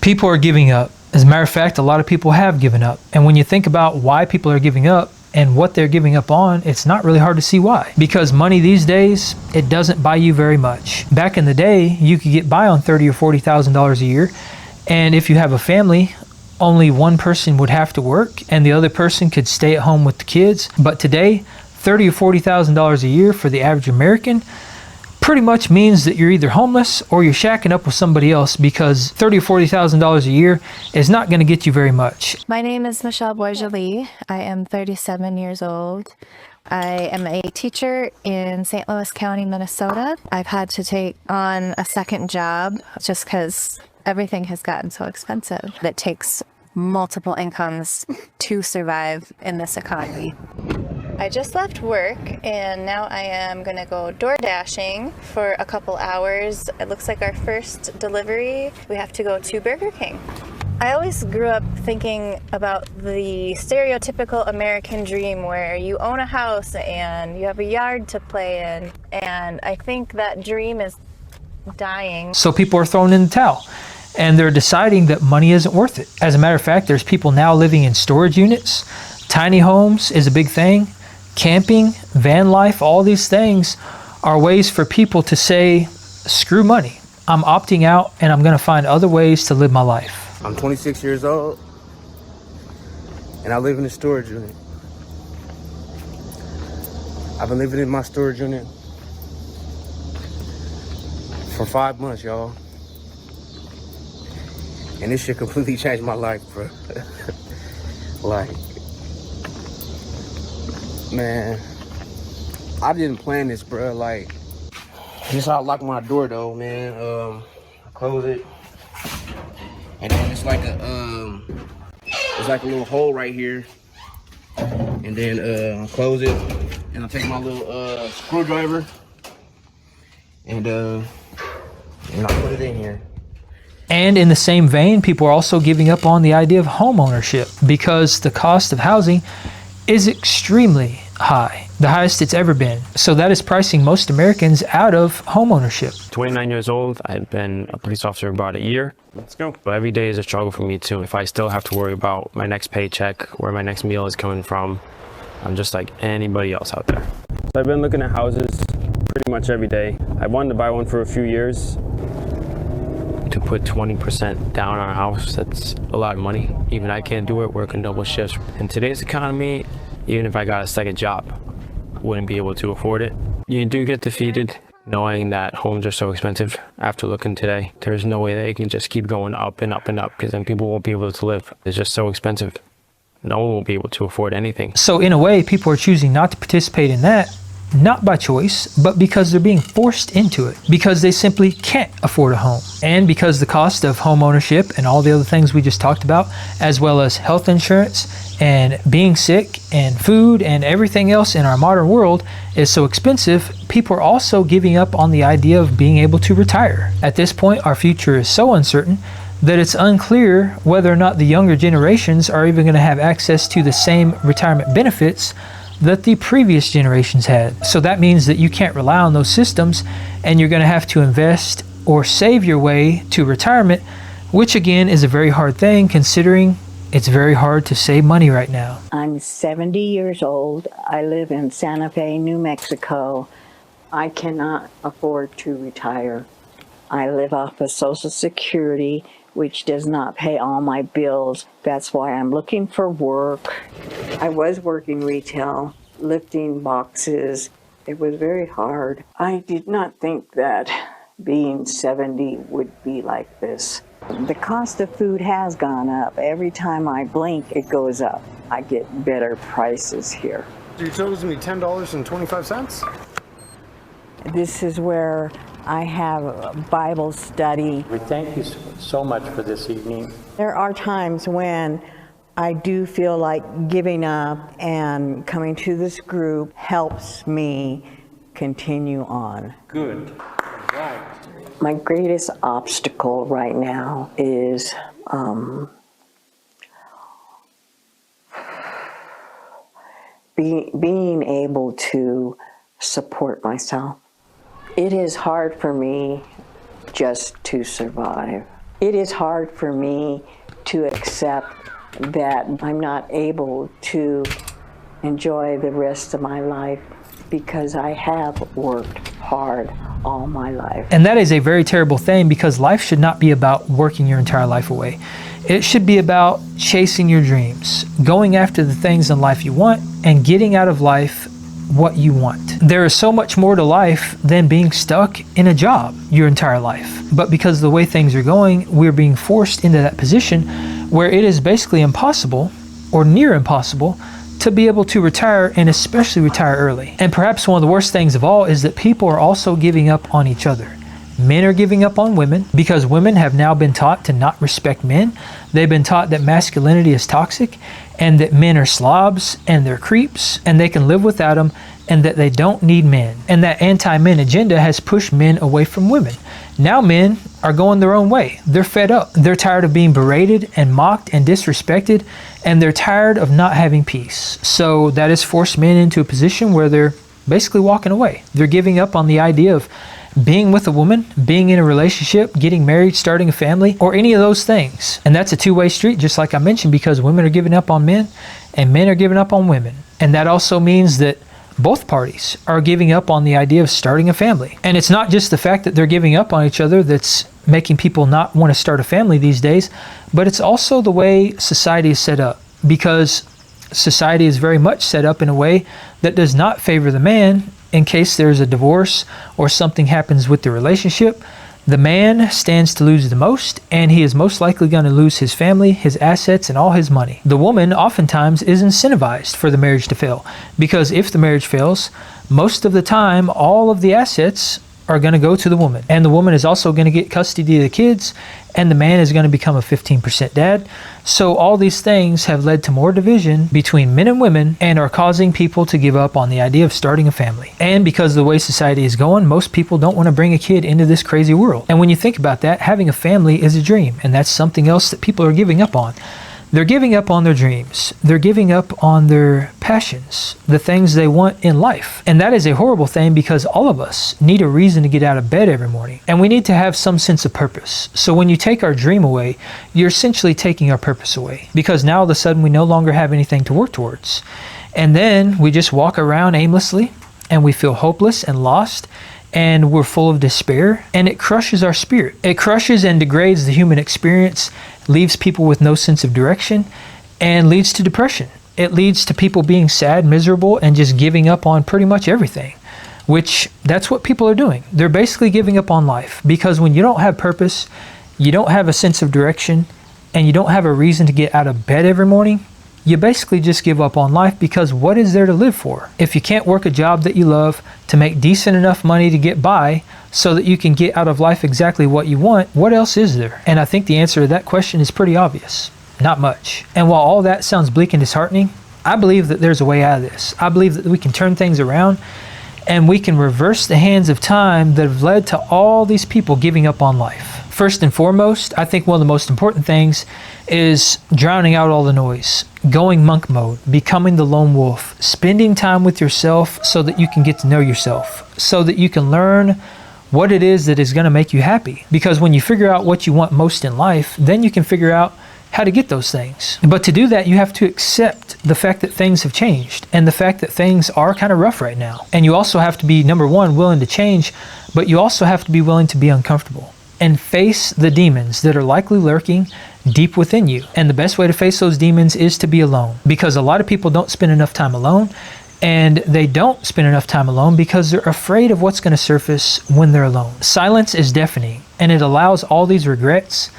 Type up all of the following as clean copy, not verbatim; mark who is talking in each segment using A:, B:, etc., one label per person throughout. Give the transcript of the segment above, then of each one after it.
A: People are giving up. As a matter of fact, a lot of people have given up. And when you think about why people are giving up and what they're giving up on, it's not really hard to see why. Because money these days, it doesn't buy you very much. Back in the day, you could get by on $30,000 or $40,000 a year. And if you have a family, only one person would have to work and the other person could stay at home with the kids. But today, $30,000 or $40,000 a year for the average American pretty much means that you're either homeless or you're shacking up with somebody else, because $30,000 or $40,000 a year is not going to get you very much.
B: My name is Michelle Boisjoli. I am 37 years old. I am a teacher in St. Louis County, Minnesota. I've had to take on a second job just because everything has gotten so expensive. It takes multiple incomes to survive in this economy. I just left work and now I am going to go door dashing for a couple hours. It looks like our first delivery. We have to go to Burger King. I always grew up thinking about the stereotypical American dream where you own a house and you have a yard to play in, and I think that dream is dying.
A: So people are throwing in the towel and they're deciding that money isn't worth it. As a matter of fact, there's people now living in storage units. Tiny homes is a big thing. Camping, van life, all these things are ways for people to say, screw money. I'm opting out and I'm going to find other ways to live my life.
C: I'm 26 years old and I live in a storage unit. I've been living in my storage unit for 5 months, y'all. And this shit completely changed my life, bro. Like, man, I didn't plan this, bro. Like, this how I lock my door, though, man. I close it, and then it's like a little hole right here, and then close it, and I take my little screwdriver, and I put it in here.
A: And in the same vein, people are also giving up on the idea of home ownership because the cost of housing is extremely high, the highest it's ever been. So that is pricing most Americans out of home ownership.
D: 29 years old, I've been a police officer about a year. Let's go. But every day is a struggle for me too. If I still have to worry about my next paycheck, where my next meal is coming from, I'm just like anybody else out there. So I've been looking at houses pretty much every day. I wanted to buy one for a few years. To put 20% down on a house, that's a lot of money. Even I can't do it, working double shifts. In today's economy, even if I got a second job, I wouldn't be able to afford it. You do get defeated knowing that homes are so expensive. After looking today, there's no way they can just keep going up and up and up, because then people won't be able to live. It's just so expensive. No one will be able to afford anything.
A: So in a way, people are choosing not to participate in that, not by choice, but because they're being forced into it, because they simply can't afford a home. And because the cost of home ownership and all the other things we just talked about, as well as health insurance and being sick and food and everything else in our modern world is so expensive, people are also giving up on the idea of being able to retire. At this point, our future is so uncertain that it's unclear whether or not the younger generations are even going to have access to the same retirement benefits that the previous generations had. So that means that you can't rely on those systems, and you're going to have to invest or save your way to retirement, which again is a very hard thing considering it's very hard to save money right now.
E: I'm 70 years old. I live in Santa Fe, New Mexico. I cannot afford to retire. I live off of Social Security, which does not pay all my bills. That's why I'm looking for work. I was working retail, lifting boxes. It was very hard. I did not think that being 70 would be like this. The cost of food has gone up. Every time I blink, it goes up. I get better prices here.
F: You told us to be $10.25?
E: This is where I have a Bible study.
G: We thank you so much for this evening.
E: There are times when I do feel like giving up, and coming to this group helps me continue on.
G: Good. Right.
E: My greatest obstacle right now is being able to support myself. It is hard for me just to survive. It is hard for me to accept that I'm not able to enjoy the rest of my life because I have worked hard all my life.
A: And that is a very terrible thing, because life should not be about working your entire life away. It should be about chasing your dreams, going after the things in life you want, and getting out of life what you want. There is so much more to life than being stuck in a job your entire life. But because of the way things are going, we're being forced into that position where it is basically impossible, or near impossible, to be able to retire, and especially retire early. And perhaps one of the worst things of all is that people are also giving up on each other. Men are giving up on women because women have now been taught to not respect men. They've been taught that masculinity is toxic, and that men are slobs and they're creeps and they can live without them, and that they don't need men. And that anti-men agenda has pushed men away from women. Now men are going their own way. They're fed up. They're tired of being berated and mocked and disrespected, and they're tired of not having peace. So that has forced men into a position where they're basically walking away. They're giving up on the idea of being with a woman, being in a relationship, getting married, starting a family, or any of those things. And that's a two-way street, just like I mentioned, because women are giving up on men and men are giving up on women. And that also means that both parties are giving up on the idea of starting a family. And it's not just the fact that they're giving up on each other that's making people not want to start a family these days, but it's also the way society is set up, because society is very much set up in a way that does not favor the man. In case there's a divorce or something happens with the relationship, the man stands to lose the most, and he is most likely going to lose his family, his assets, and all his money. The woman oftentimes is incentivized for the marriage to fail, because if the marriage fails, most of the time all of the assets are going to go to the woman, and the woman is also going to get custody of the kids, and the man is going to become a 15% dad. So all these things have led to more division between men and women, and are causing people to give up on the idea of starting a family. And because of the way society is going, most people don't want to bring a kid into this crazy world. And when you think about that, having a family is a dream, and that's something else that people are giving up on. They're giving up on their dreams. They're giving up on their passions, the things they want in life. And that is a horrible thing, because all of us need a reason to get out of bed every morning. And we need to have some sense of purpose. So when you take our dream away, you're essentially taking our purpose away, because now all of a sudden we no longer have anything to work towards. And then we just walk around aimlessly, and we feel hopeless and lost, and we're full of despair, and it crushes our spirit. It crushes and degrades the human experience, leaves people with no sense of direction, and leads to depression. It leads to people being sad, miserable, and just giving up on pretty much everything, which that's what people are doing. They're basically giving up on life, because when you don't have purpose, you don't have a sense of direction, and you don't have a reason to get out of bed every morning, you basically just give up on life, because what is there to live for? If you can't work a job that you love to make decent enough money to get by so that you can get out of life exactly what you want, what else is there? And I think the answer to that question is pretty obvious. Not much. And while all that sounds bleak and disheartening, I believe that there's a way out of this. I believe that we can turn things around, and we can reverse the hands of time that have led to all these people giving up on life. First and foremost, I think one of the most important things is drowning out all the noise, going monk mode, becoming the lone wolf, spending time with yourself so that you can get to know yourself, so that you can learn what it is that is going to make you happy. Because when you figure out what you want most in life, then you can figure out how to get those things. But to do that, you have to accept the fact that things have changed, and the fact that things are kind of rough right now. And you also have to be, number one, willing to change, but you also have to be willing to be uncomfortable and face the demons that are likely lurking deep within you. And the best way to face those demons is to be alone, because a lot of people don't spend enough time alone, and they don't spend enough time alone because they're afraid of what's going to surface when they're alone. Silence is deafening, and it allows all these regrets,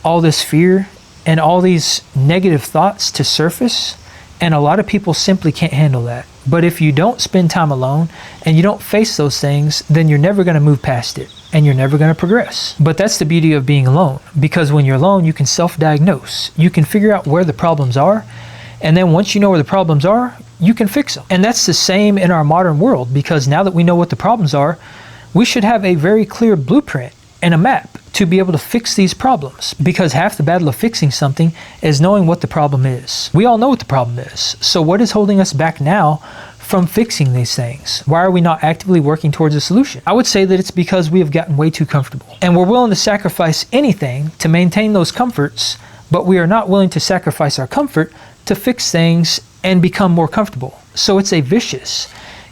A: all this fear, and all these negative thoughts to surface, and a lot of people simply can't handle that. But if you don't spend time alone and you don't face those things, then you're never going to move past it, and you're never going to progress. But that's the beauty of being alone, because when you're alone, you can self-diagnose. You can figure out where the problems are, and then once you know where the problems are, you can fix them. And that's the same in our modern world, because now that we know what the problems are, we should have a very clear blueprint and a map to be able to fix these problems, because half the battle of fixing something is knowing what the problem is. We all know what the problem is. So what is holding us back now from fixing these things? Why are we not actively working towards a solution? I would say that it's because we have gotten way too comfortable. And we're willing to sacrifice anything to maintain those comforts, but we are not willing to sacrifice our comfort to fix things and become more comfortable. So it's a vicious,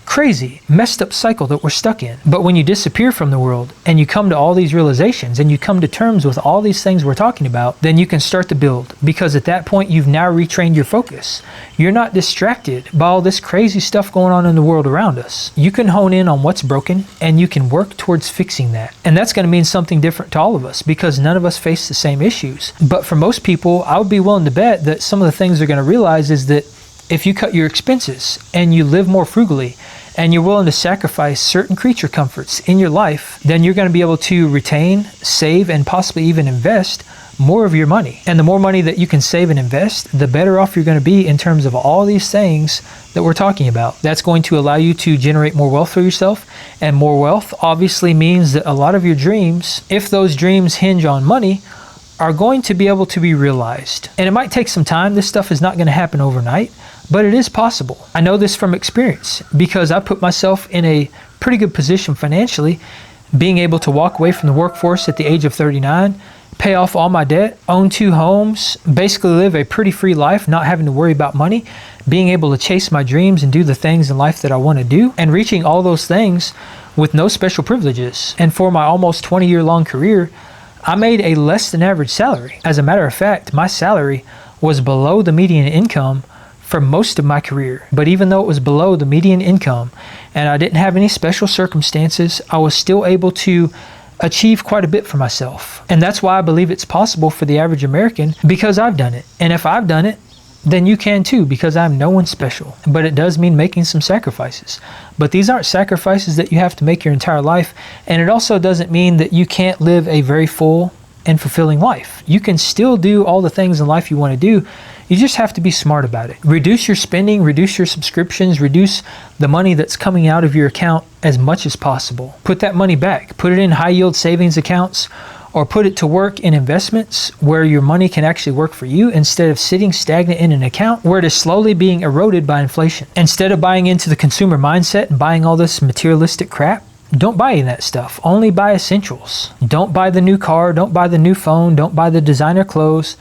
A: crazy, messed up cycle that we're stuck in. But when you disappear from the world and you come to all these realizations and you come to terms with all these things we're talking about, then you can start to build, because at that point you've now retrained your focus. You're not distracted by all this crazy stuff going on in the world around us. You can hone in on what's broken and you can work towards fixing that. And that's going to mean something different to all of us, because none of us face the same issues. But for most people, I would be willing to bet that some of the things they're going to realize is that if you cut your expenses and you live more frugally and you're willing to sacrifice certain creature comforts in your life, then you're going to be able to retain, save, and possibly even invest more of your money. And the more money that you can save and invest, the better off you're going to be in terms of all these things that we're talking about. That's going to allow you to generate more wealth for yourself, and more wealth obviously means that a lot of your dreams, if those dreams hinge on money, are going to be able to be realized. And it might take some time. This stuff is not going to happen overnight, but it is possible. I know this from experience because I put myself in a pretty good position financially, being able to walk away from the workforce at the age of 39, pay off all my debt, own 2 homes, basically live a pretty free life, not having to worry about money, being able to chase my dreams and do the things in life that I want to do, and reaching all those things with no special privileges. And for my almost 20-year-long career, I made a less than average salary. As a matter of fact, my salary was below the median income for most of my career. But even though it was below the median income and I didn't have any special circumstances, I was still able to achieve quite a bit for myself. And that's why I believe it's possible for the average American, because I've done it. And if I've done it, then you can too, because I'm no one special. But it does mean making some sacrifices. But these aren't sacrifices that you have to make your entire life. And it also doesn't mean that you can't live a very full and fulfilling life. You can still do all the things in life you want to do. You just have to be smart about it. Reduce your spending, reduce your subscriptions, reduce the money that's coming out of your account as much as possible. Put that money back. Put it in high yield savings accounts, or put it to work in investments where your money can actually work for you, instead of sitting stagnant in an account where it is slowly being eroded by inflation. Instead of buying into the consumer mindset and buying all this materialistic crap, don't buy any of that stuff. Only buy essentials. Don't buy the new car. Don't buy the new phone. Don't buy the designer clothes.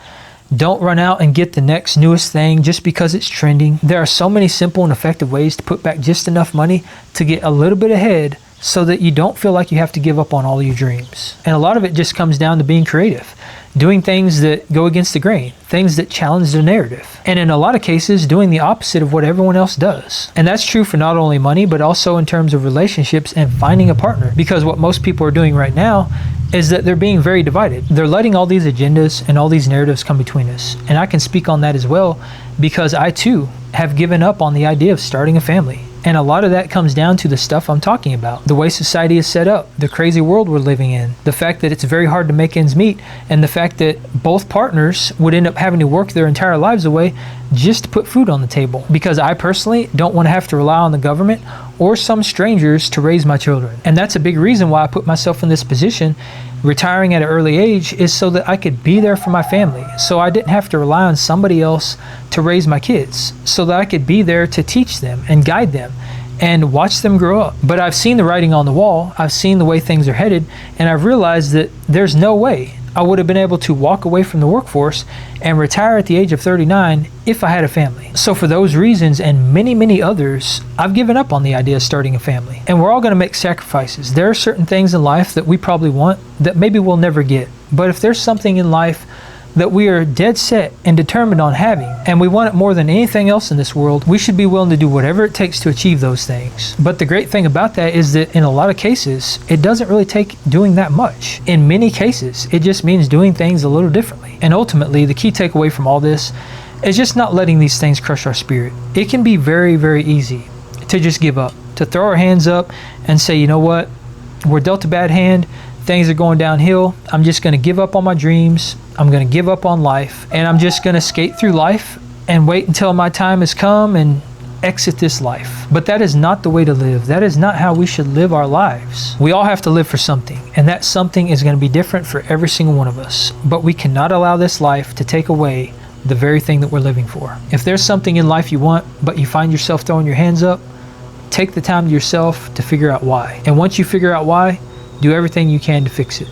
A: Don't run out and get the next newest thing just because it's trending. There are so many simple and effective ways to put back just enough money to get a little bit ahead, so that you don't feel like you have to give up on all your dreams. And a lot of it just comes down to being creative, doing things that go against the grain, things that challenge the narrative. And in a lot of cases, doing the opposite of what everyone else does. And that's true for not only money, but also in terms of relationships and finding a partner. Because what most people are doing right now is that they're being very divided. They're letting all these agendas and all these narratives come between us. And I can speak on that as well, because I too have given up on the idea of starting a family. And a lot of that comes down to the stuff I'm talking about. The way society is set up, the crazy world we're living in, the fact that it's very hard to make ends meet, and the fact that both partners would end up having to work their entire lives away just to put food on the table. Because I personally don't want to have to rely on the government or some strangers to raise my children. And that's a big reason why I put myself in this position. Retiring at an early age is so that I could be there for my family, so I didn't have to rely on somebody else to raise my kids, so that I could be there to teach them and guide them and watch them grow up. But I've seen the writing on the wall. I've seen the way things are headed, and I've realized that there's no way I would have been able to walk away from the workforce and retire at the age of 39 if I had a family. So for those reasons and many, many others, I've given up on the idea of starting a family. And we're all going to make sacrifices. There are certain things in life that we probably want that maybe we'll never get. But if there's something in life that we are dead set and determined on having, and we want it more than anything else in this world, we should be willing to do whatever it takes to achieve those things. But the great thing about that is that in a lot of cases, it doesn't really take doing that much. In many cases, it just means doing things a little differently. And ultimately, the key takeaway from all this is just not letting these things crush our spirit. It can be very, very easy to just give up, to throw our hands up and say, you know what, we're dealt a bad hand, things are going downhill, I'm just going to give up on my dreams, I'm going to give up on life, and I'm just going to skate through life and wait until my time has come and exit this life. But that is not the way to live. That is not how we should live our lives. We all have to live for something, and that something is going to be different for every single one of us. But we cannot allow this life to take away the very thing that we're living for. If there's something in life you want, but you find yourself throwing your hands up, take the time to yourself to figure out why. And once you figure out why, do everything you can to fix it.